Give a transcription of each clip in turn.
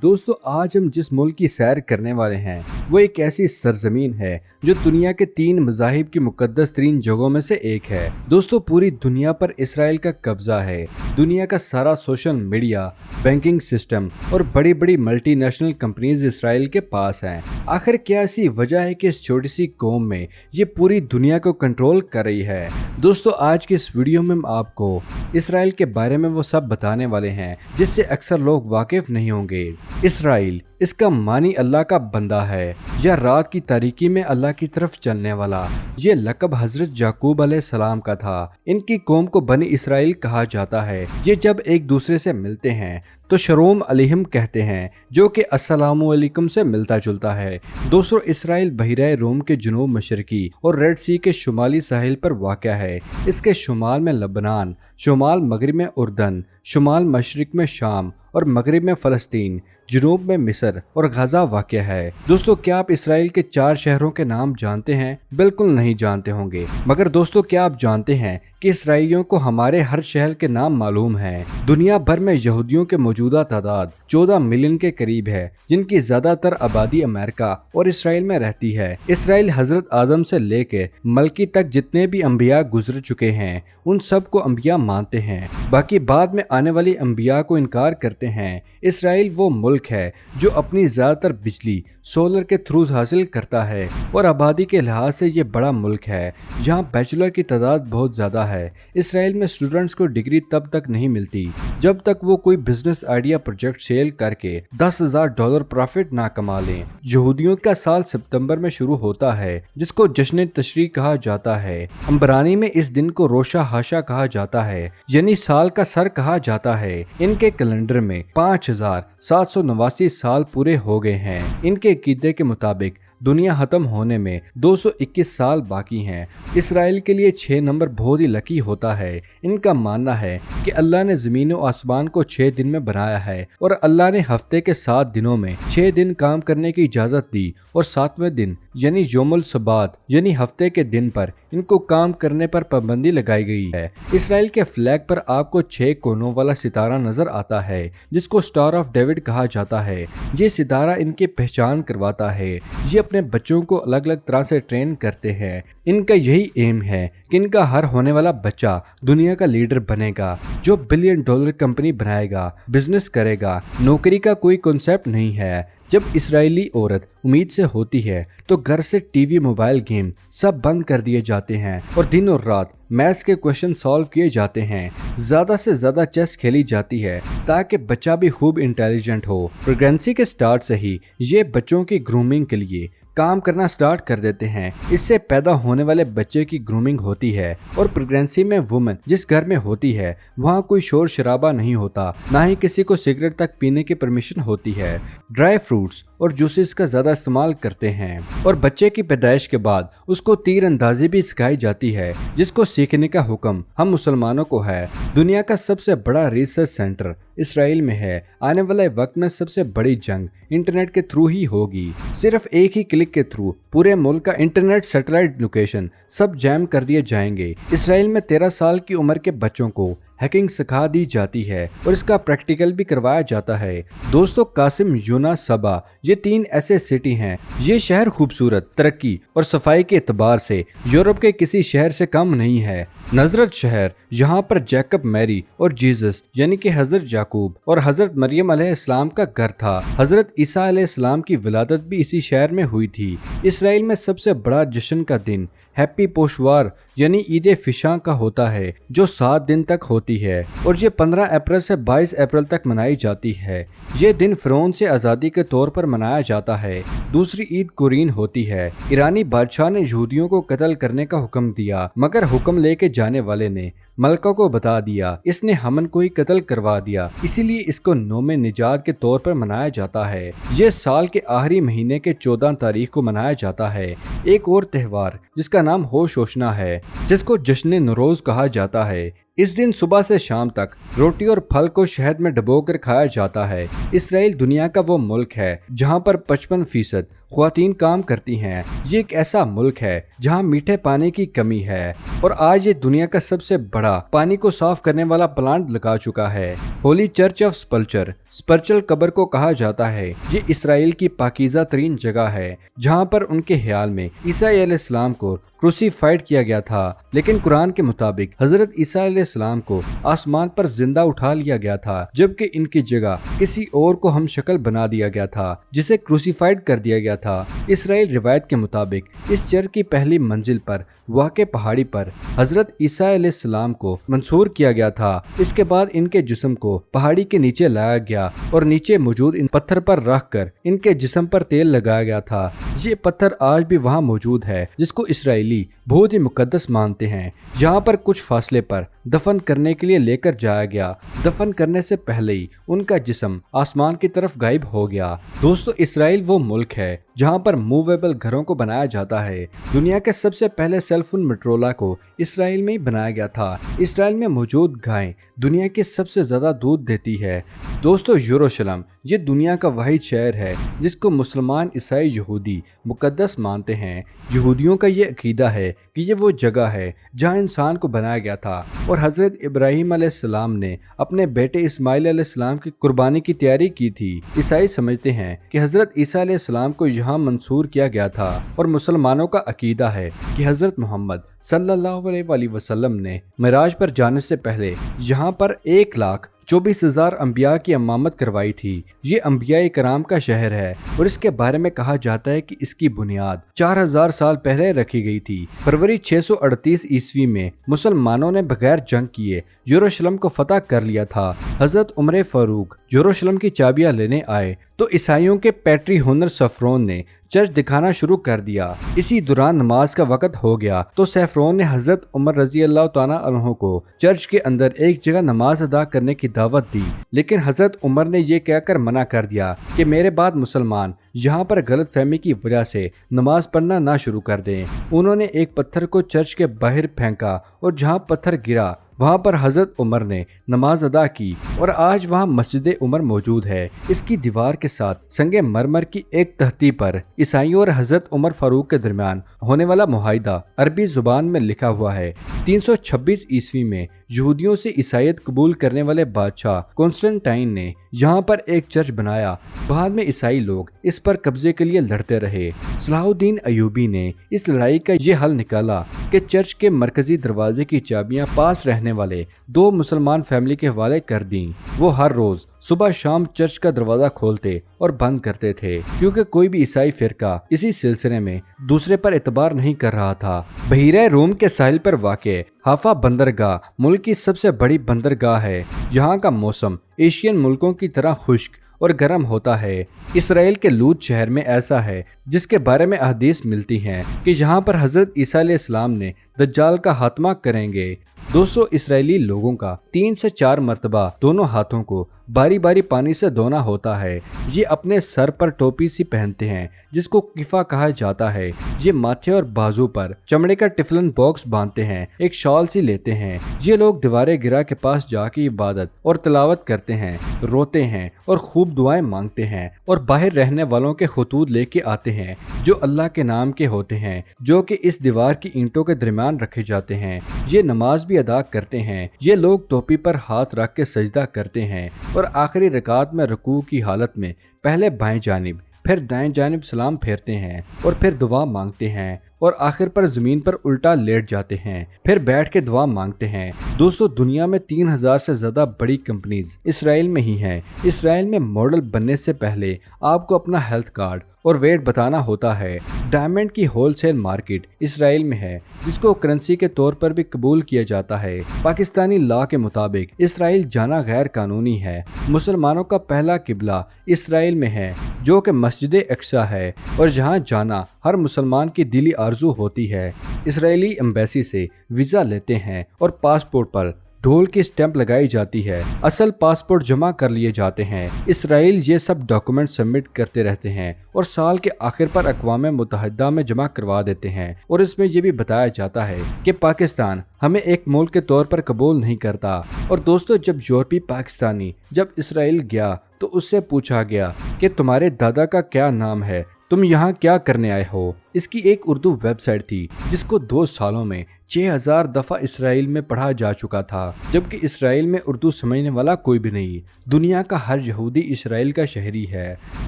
दोस्तों आज हम जिस मुल्क की सैर करने वाले हैं वो एक ऐसी सरजमीन है जो दुनिया के 3 मज़ाहिब की मुकद्दस तरीन जगहों में से एक है। दोस्तों पूरी दुनिया पर इसराइल का कब्जा है। दुनिया का सारा सोशल मीडिया, बैंकिंग सिस्टम और बड़ी बड़ी मल्टीनेशनल कंपनीज इसराइल के पास हैं। आखिर क्या ऐसी वजह है कि इस छोटी सी कौम में ये पूरी दुनिया को कंट्रोल कर रही है? दोस्तों आज की इस वीडियो में हम आपको इसराइल के बारे में वो सब बताने वाले हैं जिससे अक्सर लोग वाकिफ नहीं होंगे। इसराइल, इसका मानी अल्लाह का बंदा है या रात की तारीकी में अल्लाह की तरफ चलने वाला। ये लक़ब हजरत याकूब अलैहिस्सलाम का था। इनकी कौम को बनी इसराइल कहा जाता है। ये जब एक दूसरे से मिलते हैं तो शरोम अलैहिम कहते हैं जो कि अस्सलामु अलैकुम से मिलता जुलता है। दोस्तों इसराइल बहिरा रोम के जुनूब मशरकी और रेड सी के शुमाली साहिल पर वाक़या है। इसके शुमाल में लबनान, शुमाल मगरिब में उर्दन, शुमाल मशरिक में शाम और मगरिब में फ़लस्तीन, जुनूब में मिस्र और गजा वाक़या है। दोस्तों क्या आप इसराइल के 4 शहरों के नाम जानते हैं? बिल्कुल नहीं जानते होंगे, मगर दोस्तों क्या आप जानते हैं कि इसराइलियों को हमारे हर शहर के नाम मालूम हैं। दुनिया भर में यहूदियों के मौजूदा तादाद 14 मिलियन के करीब है, जिनकी ज़्यादातर आबादी अमेरिका और इसराइल में रहती है। इसराइल हजरत आदम से लेके मलकी तक जितने भी अंबिया गुजर चुके हैं उन सब को अंबिया मानते हैं, बाकी बाद में आने वाली अंबिया को इनकार करते हैं। इसराइल वो मुल्क है जो अपनी ज़्यादातर बिजली सोलर के थ्रू हासिल करता है और आबादी के लिहाज से ये बड़ा मुल्क है जहाँ बैचलर की तादाद बहुत ज़्यादा है। इसराइल में स्टूडेंट्स को डिग्री तब तक नहीं मिलती जब तक वो कोई बिजनेस आइडिया प्रोजेक्ट सेल करके $10,000 प्रॉफिट ना कमा लें। यहूदियों का साल सितंबर में शुरू होता है जिसको जश्न तशरीक कहा जाता है। अंबरानी में इस दिन को रोशा हाशा कहा जाता है, यानी साल का सर कहा जाता है। इनके कैलेंडर में 5,789 साल पूरे हो गए हैं। इनके अकीदे के मुताबिक दुनिया खत्म होने में 221 साल बाकी हैं। इसराइल के लिए 6 नंबर बहुत ही लकी होता है। इनका मानना है कि अल्लाह ने ज़मीन और आसमान को 6 दिन में बनाया है और अल्लाह ने हफ्ते के 7 दिनों में 6 दिन काम करने की इजाज़त दी और 7वें दिन यानी योमुल सबात यानी हफ्ते के दिन पर इनको काम करने पर पाबंदी लगाई गई है। इसराइल के फ्लैग पर आपको 6 कोनों वाला सितारा नजर आता है जिसको स्टार ऑफ डेविड कहा जाता है। ये सितारा इनकी पहचान करवाता है। ये अपने बच्चों को अलग अलग तरह से ट्रेन करते हैं। इनका यही एम है कि इनका हर होने वाला बच्चा दुनिया का लीडर बनेगा जो $1 बिलियन कंपनी बनाएगा, बिजनेस करेगा। नौकरी का कोई कॉन्सेप्ट नहीं है। जब इसराइली औरत उम्मीद से होती है तो घर से टीवी, मोबाइल गेम सब बंद कर दिए जाते हैं और दिन और रात मैथ्स के क्वेश्चन सॉल्व किए जाते हैं। ज़्यादा से ज़्यादा चेस खेली जाती है ताकि बच्चा भी खूब इंटेलिजेंट हो। प्रेगनेंसी के स्टार्ट से ही ये बच्चों की ग्रूमिंग के लिए काम करना स्टार्ट कर देते हैं। इससे पैदा होने वाले बच्चे की ग्रूमिंग होती है और प्रेगनेंसी में वुमन जिस घर में होती है वहाँ कोई शोर शराबा नहीं होता, ना ही किसी को सिगरेट तक पीने की परमिशन होती है। ड्राई फ्रूट्स और जूसेस का ज़्यादा इस्तेमाल करते हैं और बच्चे की पैदाइश के बाद उसको तीर अंदाजी भी सिखाई जाती है जिसको सीखने का हुक्म हम मुसलमानों को है। दुनिया का सबसे बड़ा रिसर्च सेंटर इसराइल में है। आने वाले वक्त में सबसे बड़ी जंग इंटरनेट के थ्रू ही होगी। सिर्फ एक ही क्लिक के थ्रू पूरे मुल्क का इंटरनेट, सैटेलाइट लोकेशन सब जैम कर दिए जाएंगे। इसराइल में 13 साल की उम्र के बच्चों को हैकिंग सिखा दी जाती है और इसका प्रैक्टिकल भी करवाया जाता है। दोस्तों कासिम, यूना, सबा ये 3 ऐसे सिटी हैं। ये शहर खूबसूरत, तरक्की और सफाई के एतबार से यूरोप के किसी शहर से कम नहीं है। नजरत शहर, यहाँ पर जैकब, मैरी और जीसस यानी कि हजरत याकूब और हजरत मरियम अलैहिस्सलाम का घर था। हजरत ईसा अलैहिस्सलाम की विलादत भी इसी शहर में हुई थी। इसराइल में सबसे बड़ा जश्न का दिन हैप्पी पोशवार यानी ईद फिशां का होता है जो 7 दिन तक होती है और ये 15 अप्रैल से 22 अप्रैल तक मनाई जाती है। ये दिन फिरौन से आज़ादी के तौर पर मनाया जाता है। दूसरी ईद कुरीन होती है। ईरानी बादशाह ने यहूदियों को कत्ल करने का हुक्म दिया मगर हुक्म लेके जाने वाले ने मलका को बता दिया। इसने हमन को ही कत्ल करवा दिया, इसीलिए इसको नौमे निजात के तौर पर मनाया जाता है। ये साल के आखिरी महीने के 14 तारीख को मनाया जाता है। एक और त्यौहार जिसका नाम होश ओशना है जिसको जश्न नौरोज कहा जाता है। इस दिन सुबह से शाम तक रोटी और फल को शहद में डुबोकर खाया जाता है। इसराइल दुनिया का वो मुल्क है जहाँ पर 55% ख्वातीन काम करती हैं। ये एक ऐसा मुल्क है जहाँ मीठे पानी की कमी है और आज ये दुनिया का सबसे बड़ा पानी को साफ करने वाला प्लांट लगा चुका है। होली चर्च ऑफ स्पर्चल कब्र को कहा जाता है ये इसराइल की पाकीज़ा तरीन जगह है जहाँ पर उनके ख्याल में ईसा अलैहिस्सलाम को क्रूसीफाइड किया गया था। लेकिन कुरान के मुताबिक हजरत ईसा अलैहिस्सलाम को आसमान पर जिंदा उठा लिया गया था, जबकि इनकी जगह किसी और को हम शक्ल बना दिया गया था जिसे क्रूसीफाइड कर दिया गया था। इसराइल रिवायत के मुताबिक इस चर्च की पहली मंजिल पर वाक़े पहाड़ी पर हजरत ईसा अलैहिस्सलाम को मंसूर किया गया था। इसके बाद इनके जिस्म को पहाड़ी के नीचे लाया गया और नीचे मौजूद इन पत्थर पर रख कर इनके जिस्म पर तेल लगाया गया था। ये पत्थर आज भी वहाँ मौजूद है जिसको इसराइली बहुत ही मुकद्दस मानते हैं। यहाँ पर कुछ फासले पर दफन करने के लिए लेकर जाया गया। दफन करने से पहले ही उनका जिस्म आसमान की तरफ गायब हो गया। दोस्तों, इसराइल वो मुल्क है जहाँ पर मूवेबल घरों को बनाया जाता है। दुनिया के सबसे पहले सेलफोन मोटरोला को इसराइल में ही बनाया गया था। इसराइल में मौजूद गायें दुनिया की सबसे ज्यादा दूध देती है। दोस्तों, यरूशलेम ये दुनिया का वाहिद शहर है जिसको मुसलमान, ईसाई, यहूदी मुकद्दस मानते हैं। यहूदियों का ये अकीदा है कि ये वो जगह है जहाँ इंसान को बनाया गया था और हजरत इब्राहिम अलैहिस्सलाम ने अपने बेटे इस्माइल अलैहिस्सलाम की कुर्बानी की तैयारी की थी। ईसाई समझते हैं कि हजरत ईसा अलैहिस्सलाम को यहाँ मंसूर किया गया था और मुसलमानों का अकीदा है कि हजरत मोहम्मद सल्लल्लाहु अलैहि वसल्लम ने मिराज पर जाने से पहले यहाँ पर 1,24,000 अंबिया की इमामत करवाई थी। ये अंबिया कराम का शहर है और इसके बारे में कहा जाता है कि इसकी बुनियाद 4,000 साल पहले रखी गई थी। फरवरी 638 ईस्वी में मुसलमानों ने बगैर जंग किए यरूशलेम को फतह कर लिया था। हजरत उमर फारूक यरूशलेम की चाबियां लेने आए तो ईसाइयों के पैट्री हुनर सफरोन ने चर्च दिखाना शुरू कर दिया। इसी दौरान नमाज का वक्त हो गया तो सैफरोन ने हजरत उमर रजी अल्लाह तआला अन्हु को चर्च के अंदर एक जगह नमाज अदा करने की दावत दी, लेकिन हजरत उमर ने यह कहकर मना कर दिया कि मेरे बाद मुसलमान यहाँ पर गलत फहमी की वजह से नमाज पढ़ना ना शुरू कर दें। उन्होंने एक पत्थर को चर्च के बाहर फेंका और जहाँ पत्थर गिरा वहाँ पर हजरत उमर ने नमाज अदा की और आज वहाँ मस्जिद उमर मौजूद है। इसकी दीवार के साथ संगे मरमर की एक तख्ती पर ईसाइयों और हजरत उमर फारूक के दरमियान होने वाला मुआहिदा अरबी जुबान में लिखा हुआ है। 326 ईस्वी में यहूदियों से ईसाईयत कबूल करने वाले बादशाह कॉन्स्टेंटाइन ने यहाँ पर एक चर्च बनाया। बाद में ईसाई लोग इस पर कब्जे के लिए लड़ते रहे। सलाहुद्दीन अयूबी ने इस लड़ाई का ये हल निकाला कि चर्च के मरकजी दरवाजे की चाबियां पास रहने वाले 2 मुसलमान फैमिली के हवाले कर दी। वो हर रोज सुबह शाम चर्च का दरवाजा खोलते और बंद करते थे, क्योंकि कोई भी ईसाई फिरका इसी सिलसिले में दूसरे पर एतबार नहीं कर रहा था। बहीरे रोम के साहिल पर वाक़े हाफा बंदरगाह मुल्क की सबसे बड़ी बंदरगाह है। यहाँ का मौसम एशियन मुल्कों की तरह खुश्क और गर्म होता है। इसराइल के लूद शहर में ऐसा है जिसके बारे में अहदीस मिलती हैं कि यहाँ पर हजरत ईसा अलैहिस्सलाम ने दज्जाल का खात्मा करेंगे। दोस्तों, इसराइली लोगों का 3 से 4 मरतबा दोनों हाथों को बारी बारी पानी से धोना होता है। ये अपने सर पर टोपी सी पहनते हैं जिसको किफा कहा जाता है। ये माथे और बाजू पर चमड़े का टिफलन बॉक्स बांधते हैं, एक शॉल सी लेते हैं। ये लोग दीवारे गिरा के पास जाके इबादत और तिलावत करते हैं, रोते हैं और खूब दुआएं मांगते हैं और बाहर रहने वालों के खतूत लेके आते हैं जो अल्लाह के नाम के होते हैं, जो कि इस दीवार की ईंटों के दरमियान रखे जाते हैं। ये नमाज भी अदा करते हैं। ये लोग टोपी पर हाथ रख के सजदा करते हैं और आखिरी रकात में रुकू की हालत में पहले बाएं जानिब फिर दाएं जानिब सलाम फेरते हैं और फिर दुआ मांगते हैं और आखिर पर जमीन पर उल्टा लेट जाते हैं, फिर बैठ के दुआ मांगते हैं। दोस्तों, दुनिया में 3000 से ज्यादा बड़ी कंपनीज इसराइल में ही हैं। इसराइल में मॉडल बनने से पहले आपको अपना हेल्थ कार्ड और वेट बताना होता है। डायमंड की होलसेल मार्केट इसराइल में है जिसको करेंसी के तौर पर भी कबूल किया जाता है। पाकिस्तानी लॉ के मुताबिक इसराइल जाना गैर कानूनी है। मुसलमानों का पहला किबला इसराइल में है जो कि मस्जिद अक्सा है और जहां जाना हर मुसलमान की दिली आरजू होती है। इसराइली एम्बेसी से वीज़ा लेते हैं और पासपोर्ट पर ढोल की स्टैंप लगाई जाती है, असल पासपोर्ट जमा कर लिए जाते हैं। इसराइल ये सब डॉक्यूमेंट सबमिट करते रहते हैं और साल के आखिर पर अक़वाम मुत्तहिदा में जमा करवा देते हैं। और इसमें यह भी बताया जाता है कि पाकिस्तान हमें एक मुल्क के तौर पर कबूल नहीं करता। और दोस्तों, जब यूरोपीय पाकिस्तानी जब इसराइल गया तो उससे पूछा गया कि तुम्हारे दादा का क्या नाम है, तुम यहाँ क्या करने आए हो। इसकी एक उर्दू वेबसाइट थी जिसको 2 सालों में 6000 दफ़ा इसराइल में पढ़ा जा चुका था, जबकि इसराइल में उर्दू समझने वाला कोई भी नहीं। दुनिया का हर यहूदी इसराइल का शहरी है।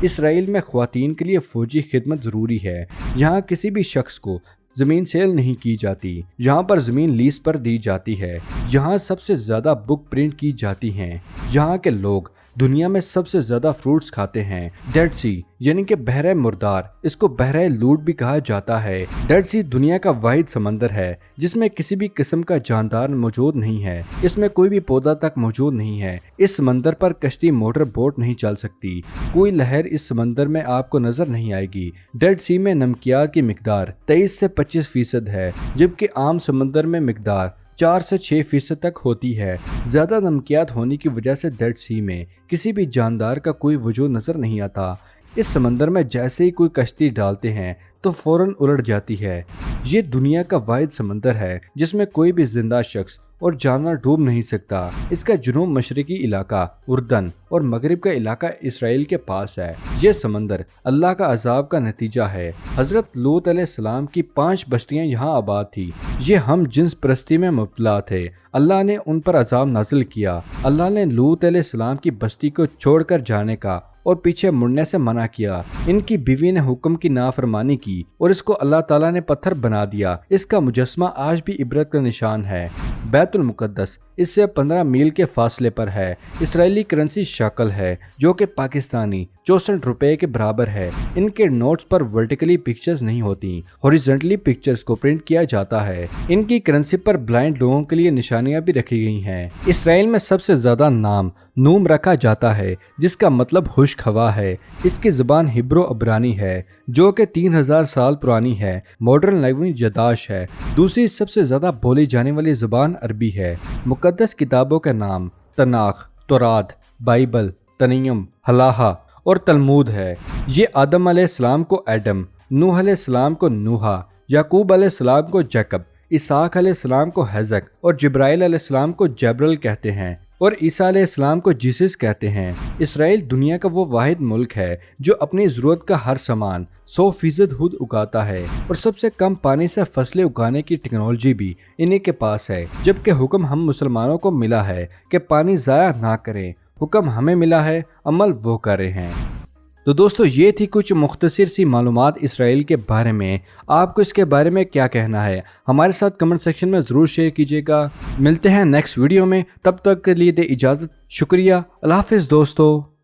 इसराइल में ख्वातीन के लिए फौजी खिदमत ज़रूरी है। यहाँ किसी भी शख्स को ज़मीन सेल नहीं की जाती। यहाँ पर ज़मीन लीज पर दी जाती है। यहाँ सबसे ज़्यादा बुक प्रिंट की जाती हैं। यहाँ के लोग दुनिया में सबसे ज़्यादा फ्रूट्स खाते हैं। डेड सी यानी कि बहरे मुर्दार, इसको बहरे लूट भी कहा जाता है। डेड सी दुनिया का वाहिद समंदर है जिसमें किसी भी किस्म का जानदार मौजूद नहीं है। इसमें कोई भी पौधा तक मौजूद नहीं है। इस समंदर पर कश्ती मोटर बोट नहीं चल सकती। कोई लहर इस समंदर में आपको नजर नहीं आएगी। डेड सी में नमकियात की मिकदार 23 से 25% है, जबकि आम समंदर में मिकदार 4 से 6% तक होती है। ज्यादा नमकियात होने की वजह से डेड सी में किसी भी जानदार का कोई वजूद नजर नहीं आता। इस समंदर में जैसे ही कोई कश्ती डालते हैं तो फौरन उलट जाती है। ये दुनिया का वाहिद समंदर है जिसमें कोई भी जिंदा शख्स और जानवर डूब नहीं सकता। इसका जुनूब मशरकी इलाका उर्दन और मगरिब का इलाका इसराइल के पास है। ये समंदर अल्लाह का अजाब का नतीजा है। हजरत लूत अलैहिस्सलाम की 5 बस्तियां यहाँ आबाद थी। ये हम जिन्स परस्ती में मुब्तला थे। अल्लाह ने उन पर अजाब नाजिल किया। अल्लाह ने लूत अलैहिस्सलाम की बस्ती को छोड़कर जाने का और पीछे मुड़ने से मना किया। इनकी बीवी ने हुक्म की नाफरमानी की और इसको अल्लाह ताला ने पत्थर बना दिया। इसका मुजस्मा आज भी इबरत का निशान है। बैतुल मुकद्दस इससे 15 मील के फासले पर है। इसराइली करेंसी शक्ल है जो कि पाकिस्तानी 64 रुपए के बराबर है। इनके नोट्स पर वर्टिकली पिक्चर्स नहीं होती, हॉरिजॉन्टली पिक्चर्स को प्रिंट किया जाता है। इनकी करेंसी पर ब्लाइंड लोगों के लिए निशानियां भी रखी गई हैं। इसराइल में सबसे ज्यादा नाम नूम रखा जाता है जिसका मतलब खुश्क हवा है। इसकी जुबान हिब्रो अब्रानी है जो कि 3000 साल पुरानी है। मॉडर्न लैंग्वेज जदाश है। दूसरी सबसे ज्यादा बोली जाने वाली जुबान अरबी है। मुकद्दस किताबों के नाम तनाख, तौरात, बाइबल, तनीम, हलाहा और तलमूद है। ये आदम अलैहिस्सलाम को एडम, नूह अलैहिस्सलाम को नूहा, याकूब अलैहिस्सलाम को जैकब, इसहाक अलैहिस्सलाम को हैज़क और जिब्राइल अलैहिस्सलाम को जबरल कहते हैं और ईसा अलैहिस्सलाम को जीसस कहते हैं। इसराइल दुनिया का वो वाहिद मुल्क है जो अपनी ज़रूरत का हर सामान 100% खुद उगाता है और सबसे कम पानी से फसलें उगाने की टेक्नोलॉजी भी इन्हीं के पास है। जबकि हुक्म हम मुसलमानों को मिला है कि पानी ज़ाया ना करें, हुक्म हमें मिला है अमल वो कर रहे हैं। तो दोस्तों, ये थी कुछ मुख्तसर सी मालूमात इसराइल के बारे में। आपको इसके बारे में क्या कहना है हमारे साथ कमेंट सेक्शन में ज़रूर शेयर कीजिएगा। मिलते हैं नेक्स्ट वीडियो में, तब तक के लिए दे इजाज़त। शुक्रिया। अल्लाह हाफ़िज़ दोस्तों।